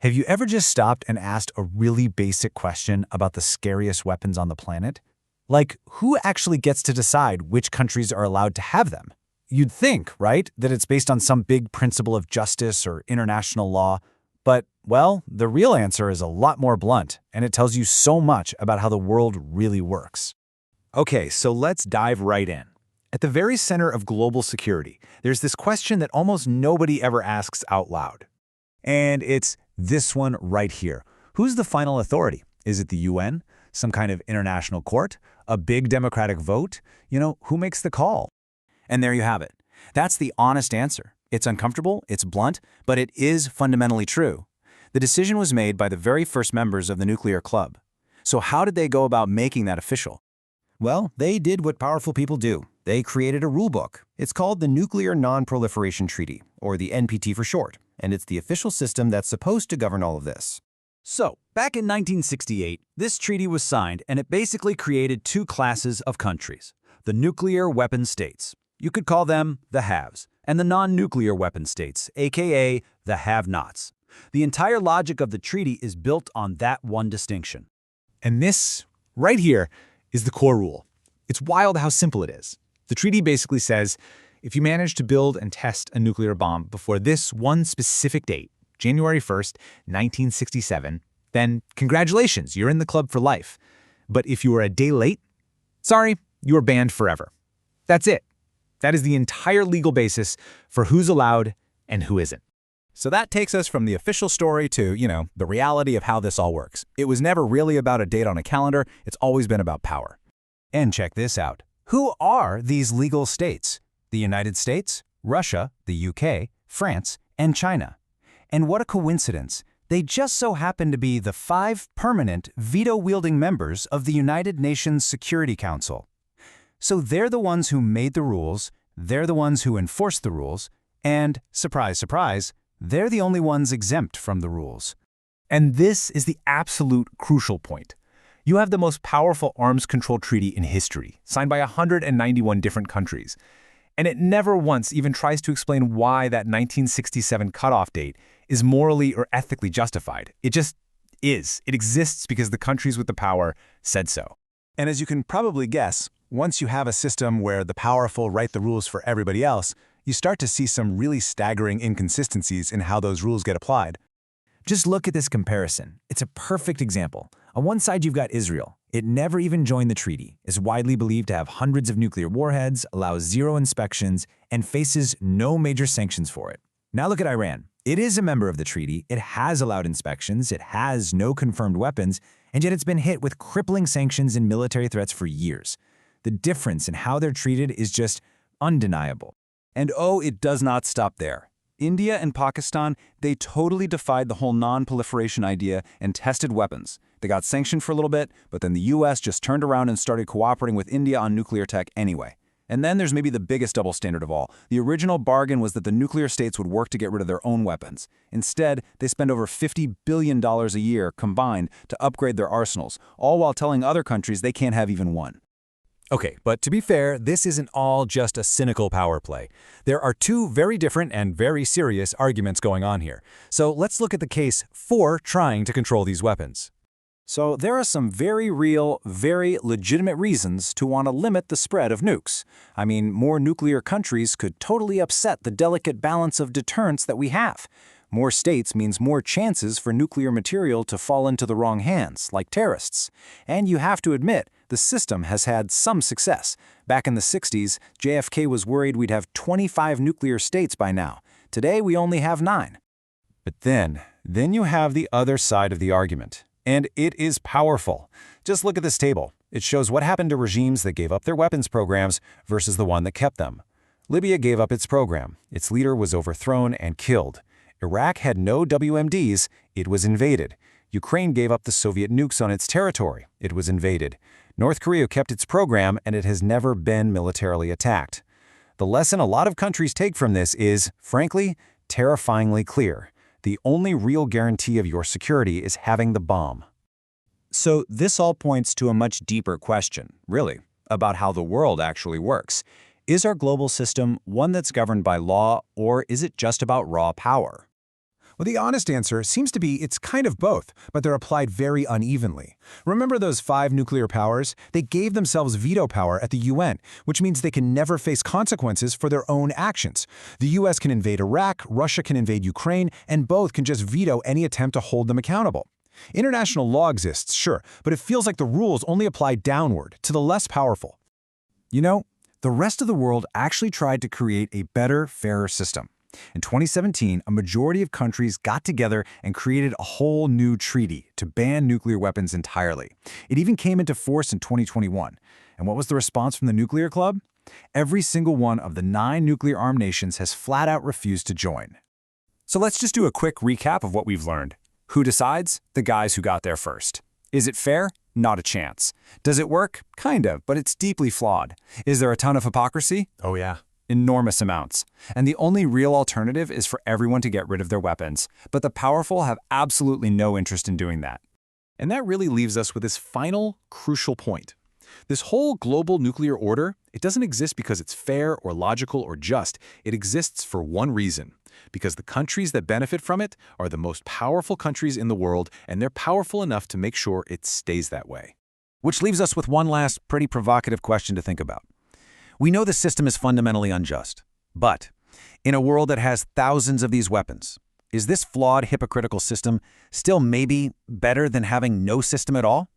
Have you ever just stopped and asked a really basic question about the scariest weapons on the planet? Like, who actually gets to decide which countries are allowed to have them? You'd think, right, that it's based on some big principle of justice or international law. But, well, the real answer is a lot more blunt, and it tells you so much about how the world really works. Okay, so let's dive right in. At the very center of global security, there's this question that almost nobody ever asks out loud. And it's this one right here. Who's the final authority? Is it the UN? Some kind of international court? A big democratic vote? Who makes the call? And there you have it. That's the honest answer. It's uncomfortable, it's blunt, but it is fundamentally true. The decision was made by the very first members of the nuclear club. So how did they go about making that official? Well, they did what powerful people do. They created a rulebook. It's called the Nuclear Non-Proliferation Treaty, or the NPT for short, and it's the official system that's supposed to govern all of this. So, back in 1968, this treaty was signed, and it basically created two classes of countries: the nuclear weapon states. You could call them the haves, and the non-nuclear weapon states, aka the have-nots. The entire logic of the treaty is built on that one distinction. And this, right here, is the core rule. It's wild how simple it is. The treaty basically says, if you manage to build and test a nuclear bomb before this one specific date, January 1st, 1967, then congratulations, you're in the club for life. But if you were a day late, sorry, you are banned forever. That's it. That is the entire legal basis for who's allowed and who isn't. So that takes us from the official story to, the reality of how this all works. It was never really about a date on a calendar. It's always been about power. And check this out. Who are these legal states? The United States, Russia, the UK, France, and China. And what a coincidence. They just so happen to be the 5 permanent veto-wielding members of the United Nations Security Council. So they're the ones who made the rules, they're the ones who enforce the rules, and, surprise, surprise, they're the only ones exempt from the rules. And this is the absolute crucial point. You have the most powerful arms control treaty in history, signed by 191 different countries. And it never once even tries to explain why that 1967 cutoff date is morally or ethically justified. It just is. It exists because the countries with the power said so. And as you can probably guess, once you have a system where the powerful write the rules for everybody else, you start to see some really staggering inconsistencies in how those rules get applied. Just look at this comparison. It's a perfect example. On one side, you've got Israel. It never even joined the treaty, is widely believed to have hundreds of nuclear warheads, allows 0 inspections, and faces no major sanctions for it. Now look at Iran. It is a member of the treaty, it has allowed inspections, it has no confirmed weapons, and yet it's been hit with crippling sanctions and military threats for years. The difference in how they're treated is just undeniable. And oh, it does not stop there. India and Pakistan, they totally defied the whole non-proliferation idea and tested weapons. They got sanctioned for a little bit, but then the US just turned around and started cooperating with India on nuclear tech anyway. And then there's maybe the biggest double standard of all. The original bargain was that the nuclear states would work to get rid of their own weapons. Instead, they spend over $50 billion a year combined to upgrade their arsenals, all while telling other countries they can't have even one. Okay, but to be fair, this isn't all just a cynical power play. There are two very different and very serious arguments going on here. So let's look at the case for trying to control these weapons. So there are some very real, very legitimate reasons to want to limit the spread of nukes. I mean, more nuclear countries could totally upset the delicate balance of deterrence that we have. More states means more chances for nuclear material to fall into the wrong hands, like terrorists. And you have to admit, the system has had some success. Back in the 60s, JFK was worried we'd have 25 nuclear states by now. Today, we only have 9. But then you have the other side of the argument. And it is powerful. Just look at this table. It shows what happened to regimes that gave up their weapons programs versus the one that kept them. Libya gave up its program. Its leader was overthrown and killed. Iraq had no WMDs. It was invaded. Ukraine gave up the Soviet nukes on its territory. It was invaded. North Korea kept its program, and it has never been militarily attacked. The lesson a lot of countries take from this is, frankly, terrifyingly clear. The only real guarantee of your security is having the bomb. So this all points to a much deeper question, really, about how the world actually works. Is our global system one that's governed by law, or is it just about raw power? Well, the honest answer seems to be it's kind of both, but they're applied very unevenly. Remember those 5 nuclear powers? They gave themselves veto power at the UN, which means they can never face consequences for their own actions. The US can invade Iraq, Russia can invade Ukraine, and both can just veto any attempt to hold them accountable. International law exists, sure, but it feels like the rules only apply downward, to the less powerful. You know, the rest of the world actually tried to create a better, fairer system. In 2017, a majority of countries got together and created a whole new treaty to ban nuclear weapons entirely. It even came into force in 2021. And what was the response from the Nuclear Club? Every single one of the 9 nuclear-armed nations has flat out refused to join. So let's just do a quick recap of what we've learned. Who decides? The guys who got there first. Is it fair? Not a chance. Does it work? Kind of, but it's deeply flawed. Is there a ton of hypocrisy? Oh yeah. Enormous amounts. And the only real alternative is for everyone to get rid of their weapons. But the powerful have absolutely no interest in doing that. And that really leaves us with this final, crucial point. This whole global nuclear order, it doesn't exist because it's fair or logical or just. It exists for one reason. Because the countries that benefit from it are the most powerful countries in the world, and they're powerful enough to make sure it stays that way. Which leaves us with one last, pretty provocative question to think about. We know the system is fundamentally unjust. But in a world that has thousands of these weapons, is this flawed, hypocritical system still maybe better than having no system at all?